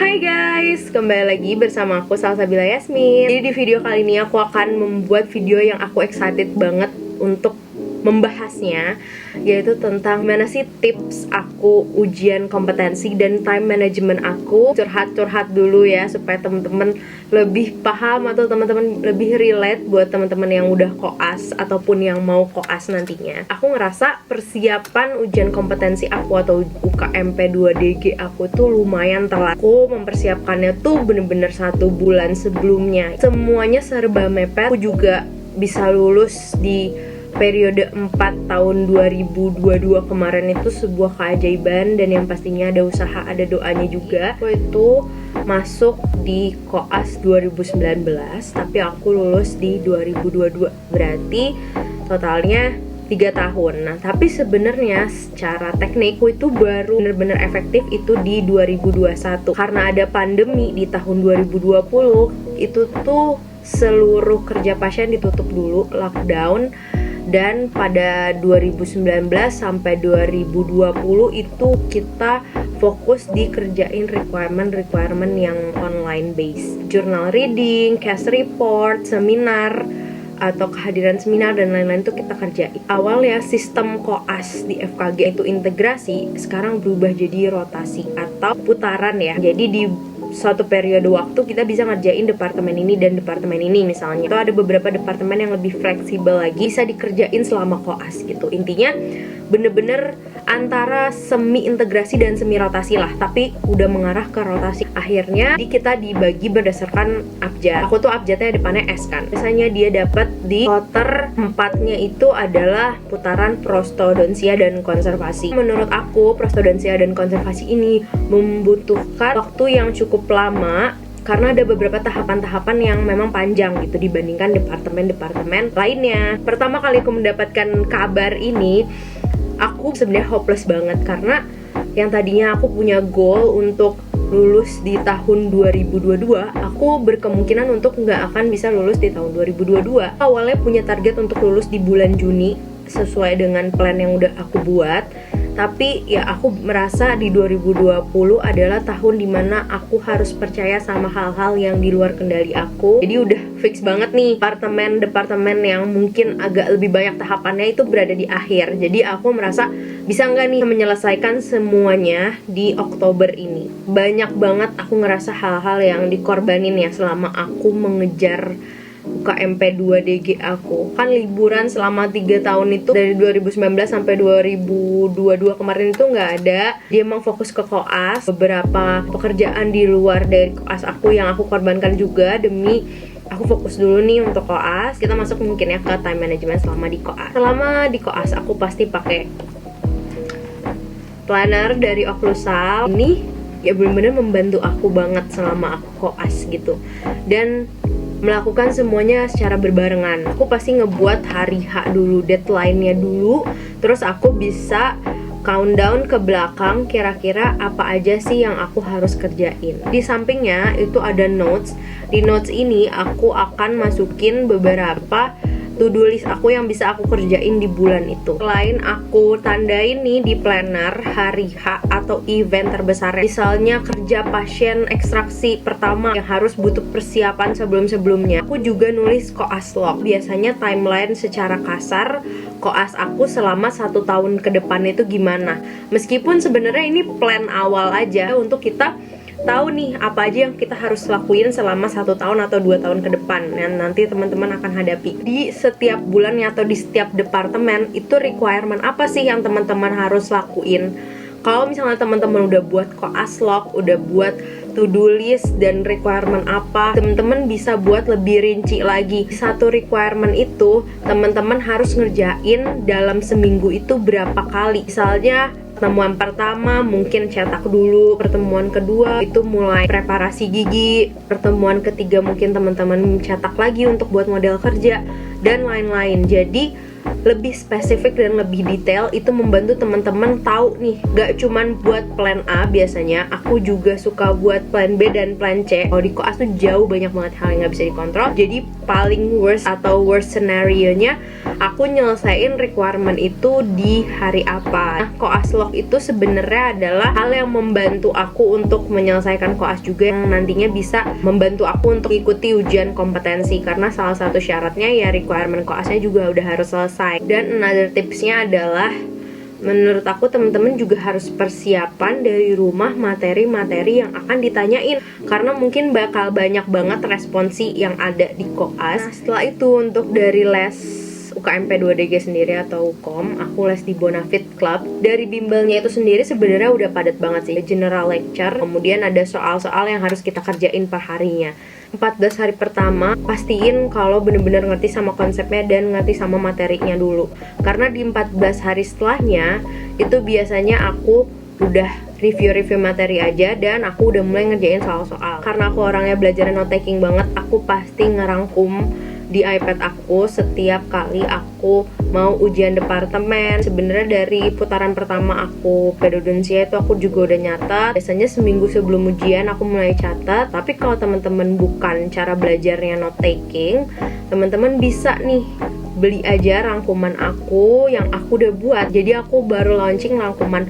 Hai guys, kembali lagi bersama aku Salsabila Yasmin. Jadi di video kali ini aku akan membuat video yang aku excited banget untuk membahasnya, yaitu tentang gimana sih tips aku ujian kompetensi dan time management aku. Curhat-curhat dulu ya, supaya teman-teman lebih paham atau teman-teman lebih relate buat teman-teman yang udah koas ataupun yang mau koas nantinya. Aku ngerasa persiapan ujian kompetensi aku atau UKMP 2DG aku tuh lumayan telat. Aku mempersiapkannya tuh bener-bener 1 bulan sebelumnya. Semuanya serba mepet. Aku juga bisa lulus di periode 4 tahun 2022 kemarin itu sebuah keajaiban, dan yang pastinya ada usaha, ada doanya juga. Aku itu masuk di koas 2019, tapi aku lulus di 2022, berarti totalnya 3 tahun. Nah, tapi sebenarnya secara teknik aku itu baru bener-bener efektif itu di 2021. Karena ada pandemi di tahun 2020, itu tuh seluruh kerja pasien ditutup dulu, lockdown. Dan pada 2019 sampai 2020 itu kita fokus di kerjain requirement yang online base, journal reading, case report, seminar atau kehadiran seminar dan lain-lain itu kita kerjain. Awalnya sistem koas di FKG itu integrasi, sekarang berubah jadi rotasi atau putaran ya. Jadi di suatu periode waktu kita bisa ngerjain departemen ini dan departemen ini misalnya. Itu ada beberapa departemen yang lebih fleksibel lagi, bisa dikerjain selama koas gitu. Intinya bener-bener antara semi integrasi dan semi rotasi lah, tapi udah mengarah ke rotasi. Akhirnya kita dibagi berdasarkan abjad. Aku tuh abjadnya depannya S kan. Biasanya dia dapat di kloter 4-nya itu adalah putaran prostodontia dan konservasi. Menurut aku prostodontia dan konservasi ini membutuhkan waktu yang cukup lama karena ada beberapa tahapan-tahapan yang memang panjang gitu dibandingkan departemen-departemen lainnya. Pertama kali aku mendapatkan kabar ini, aku sebenarnya hopeless banget karena yang tadinya aku punya goal untuk lulus di tahun 2022, aku berkemungkinan untuk nggak akan bisa lulus di tahun 2022. Awalnya punya target untuk lulus di bulan Juni sesuai dengan plan yang udah aku buat. Tapi ya aku merasa di 2020 adalah tahun dimana aku harus percaya sama hal-hal yang di luar kendali aku. Jadi udah fix banget nih, departemen yang mungkin agak lebih banyak tahapannya itu berada di akhir. Jadi aku merasa bisa nggak nih menyelesaikan semuanya di Oktober ini. Banyak banget aku ngerasa hal-hal yang dikorbanin ya selama aku mengejar UKMP 2DG aku. Kan liburan selama 3 tahun itu dari 2019 sampai 2022 kemarin itu nggak ada. Dia emang fokus ke koas. Beberapa pekerjaan di luar dari koas aku yang aku korbankan juga demi aku fokus dulu nih untuk koas. Kita masuk mungkin ya ke time management selama di koas. Selama di koas aku pasti pakai planner dari Oklusal. Ini ya benar-benar membantu aku banget selama aku koas gitu. Dan melakukan semuanya secara berbarengan. Aku pasti ngebuat hari H dulu, deadline-nya dulu. Terus aku bisa countdown ke belakang kira-kira apa aja sih yang aku harus kerjain. Di sampingnya itu ada notes. Di notes ini aku akan masukin beberapa to-do list aku yang bisa aku kerjain di bulan itu. Selain aku tandain nih di planner hari H atau event terbesar, misalnya kerja pasien ekstraksi pertama yang harus butuh persiapan sebelum-sebelumnya, aku juga nulis koas log. Biasanya timeline secara kasar koas aku selama 1 tahun ke depan itu gimana. Meskipun sebenarnya ini plan awal aja untuk kita tahu nih apa aja yang kita harus lakuin selama 1 tahun atau 2 tahun ke depan yang nanti teman-teman akan hadapi. Di setiap bulannya atau di setiap departemen itu requirement apa sih yang teman-teman harus lakuin. Kalau misalnya teman-teman udah buat koas log, udah buat to-do list dan requirement apa, teman-teman bisa buat lebih rinci lagi. Satu requirement itu teman-teman harus ngerjain dalam seminggu itu berapa kali. Misalnya pertemuan pertama mungkin cetak dulu, pertemuan kedua itu mulai preparasi gigi, pertemuan ketiga mungkin teman-teman cetak lagi untuk buat model kerja dan lain-lain. Jadi lebih spesifik dan lebih detail, itu membantu teman-teman tahu nih, gak cuman buat plan A. Biasanya aku juga suka buat plan B dan plan C. Kalau di koas tuh jauh banyak banget hal yang gak bisa dikontrol, jadi paling worst atau worst scenario nya aku nyelesain requirement itu di hari apa. Nah, koas log itu sebenarnya adalah hal yang membantu aku untuk menyelesaikan koas juga, yang nantinya bisa membantu aku untuk ikuti ujian kompetensi, karena salah satu syaratnya ya requirement koasnya juga udah harus selesai. Dan another tipsnya adalah, menurut aku teman-teman juga harus persiapan dari rumah materi-materi yang akan ditanyain, karena mungkin bakal banyak banget responsi yang ada di koas. Nah, setelah itu untuk dari les UKMP 2DG sendiri atau UKOM, aku les di Bonafit Club. Dari bimbelnya itu sendiri sebenarnya udah padat banget sih. General lecture, kemudian ada soal-soal yang harus kita kerjain per harinya. 14 hari pertama, pastiin kalau bener-bener ngerti sama konsepnya dan ngerti sama materinya dulu. Karena di 14 hari setelahnya, itu biasanya aku udah review-review materi aja dan aku udah mulai ngerjain soal-soal. Karena aku orangnya belajarnya note taking banget, aku pasti ngerangkum di iPad aku setiap kali aku mau ujian departemen. Sebenarnya dari putaran pertama aku pedodonsia itu aku juga udah nyatat. Biasanya seminggu sebelum ujian aku mulai catat. Tapi kalau teman-teman bukan cara belajarnya note taking, teman-teman bisa nih beli aja rangkuman aku yang aku udah buat. Jadi aku baru launching rangkuman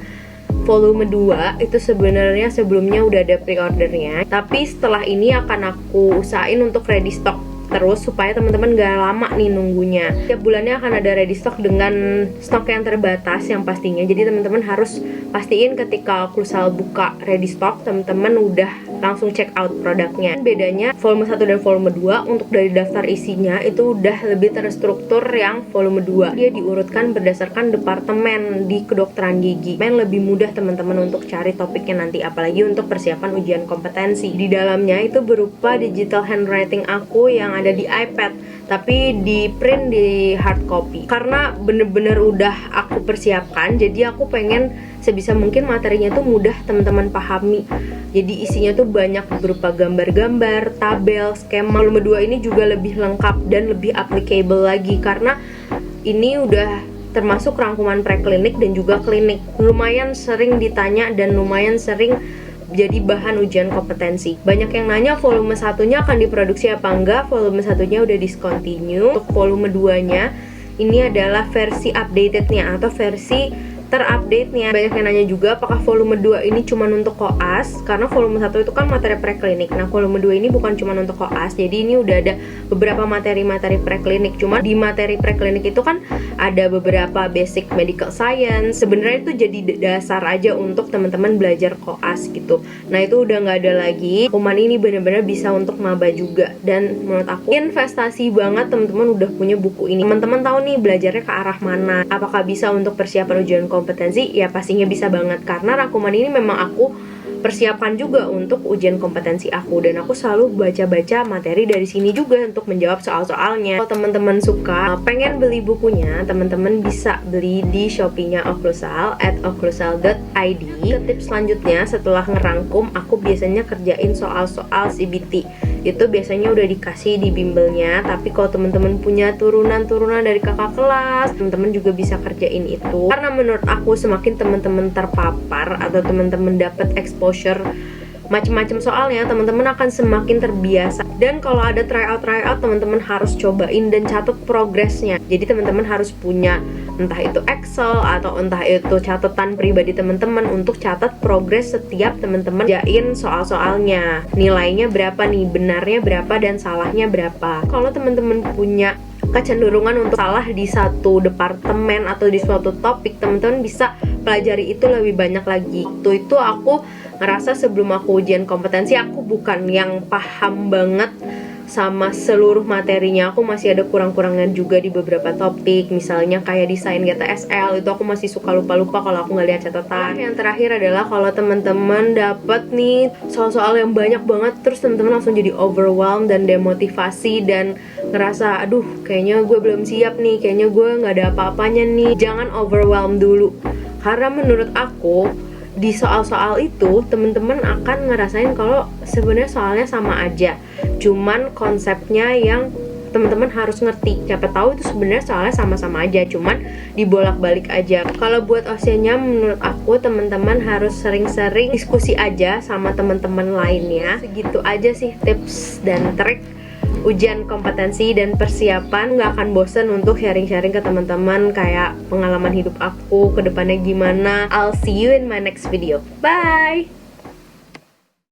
volume 2 itu sebenarnya sebelumnya udah ada pre-ordernya. Tapi setelah ini akan aku usahain untuk ready stock terus supaya teman-teman gak lama nih nunggunya. Tiap bulannya akan ada ready stock dengan stok yang terbatas yang pastinya. Jadi teman-teman harus pastiin ketika Occlusal buka ready stock, teman-teman udah langsung check out produknya. Bedanya volume 1 dan volume 2 untuk dari daftar isinya itu udah lebih terstruktur. Yang volume 2 dia diurutkan berdasarkan departemen di kedokteran gigi. Lebih mudah teman-teman untuk cari topiknya nanti, apalagi untuk persiapan ujian kompetensi. Di dalamnya itu berupa digital handwriting aku yang ada di iPad, tapi di print di hard copy. Karena bener-bener udah aku persiapkan, jadi aku pengen sebisa mungkin materinya tuh mudah teman-teman pahami. Jadi isinya tuh banyak berupa gambar-gambar, tabel, skema. Volume 2 ini juga lebih lengkap dan lebih applicable lagi, karena ini udah termasuk rangkuman preklinik dan juga klinik. Lumayan sering ditanya dan lumayan sering jadi bahan ujian kompetensi. Banyak yang nanya volume 1-nya akan diproduksi apa enggak. Volume 1-nya udah discontinue. Untuk volume 2-nya ini adalah versi updated-nya atau versi terupdate-nya. Banyak yang nanya juga apakah volume 2 ini cuma untuk koas, karena volume 1 itu kan materi preklinik. Nah, volume 2 ini bukan cuma untuk koas. Jadi ini udah ada beberapa materi-materi preklinik. Cuma di materi preklinik itu kan ada beberapa basic medical science. Sebenarnya itu jadi dasar aja untuk teman-teman belajar koas gitu. Nah, itu udah nggak ada lagi. Kuman ini benar-benar bisa untuk maba juga. Dan menurut aku investasi banget teman-teman udah punya buku ini. Teman-teman tahu nih belajarnya ke arah mana. Apakah bisa untuk persiapan ujian kompetensi? Ya pastinya bisa banget, karena rangkuman ini memang aku persiapkan juga untuk ujian kompetensi aku, dan aku selalu baca-baca materi dari sini juga untuk menjawab soal-soalnya. Kalau teman-teman suka pengen beli bukunya, teman-teman bisa beli di Shopee-nya Occlusal @occlusal.id. Tips selanjutnya, setelah ngerangkum, aku biasanya kerjain soal-soal CBT. Itu biasanya udah dikasih di bimbelnya, tapi kalau teman-teman punya turunan-turunan dari kakak kelas, teman-teman juga bisa kerjain itu. Karena menurut aku semakin teman-teman terpapar atau teman-teman dapat exposure macam-macam soalnya, teman-teman akan semakin terbiasa. Dan kalau ada tryout teman-teman harus cobain dan catat progresnya. Jadi teman-teman harus punya entah itu Excel atau entah itu catatan pribadi teman-teman untuk catat progres setiap teman-teman jain soal-soalnya. Nilainya berapa nih, benarnya berapa dan salahnya berapa. Kalau teman-teman punya kecenderungan untuk salah di satu departemen atau di suatu topik, teman-teman bisa pelajari itu lebih banyak lagi. Waktu itu aku ngerasa sebelum aku ujian kompetensi, aku bukan yang paham banget sama seluruh materinya. Aku masih ada kurang-kurangnya juga di beberapa topik. Misalnya kayak desain GTSL, itu aku masih suka lupa-lupa kalau aku nggak lihat catatan. Yang terakhir adalah kalau teman-teman dapat nih soal-soal yang banyak banget, terus teman-teman langsung jadi overwhelmed dan demotivasi dan ngerasa aduh kayaknya gue belum siap nih, kayaknya gue nggak ada apa-apanya nih. Jangan overwhelmed dulu, karena menurut aku di soal-soal itu teman-teman akan ngerasain kalau sebenarnya soalnya sama aja, cuman konsepnya yang teman-teman harus ngerti. Siapa tahu itu sebenarnya soalnya sama-sama aja, cuman dibolak-balik aja. Kalau buat OSINnya menurut aku teman-teman harus sering-sering diskusi aja sama teman-teman lainnya. Segitu aja sih tips dan trik ujian kompetensi dan persiapan. Nggak akan bosen untuk sharing-sharing ke teman-teman kayak pengalaman hidup aku ke depannya gimana. I'll see you in my next video. Bye!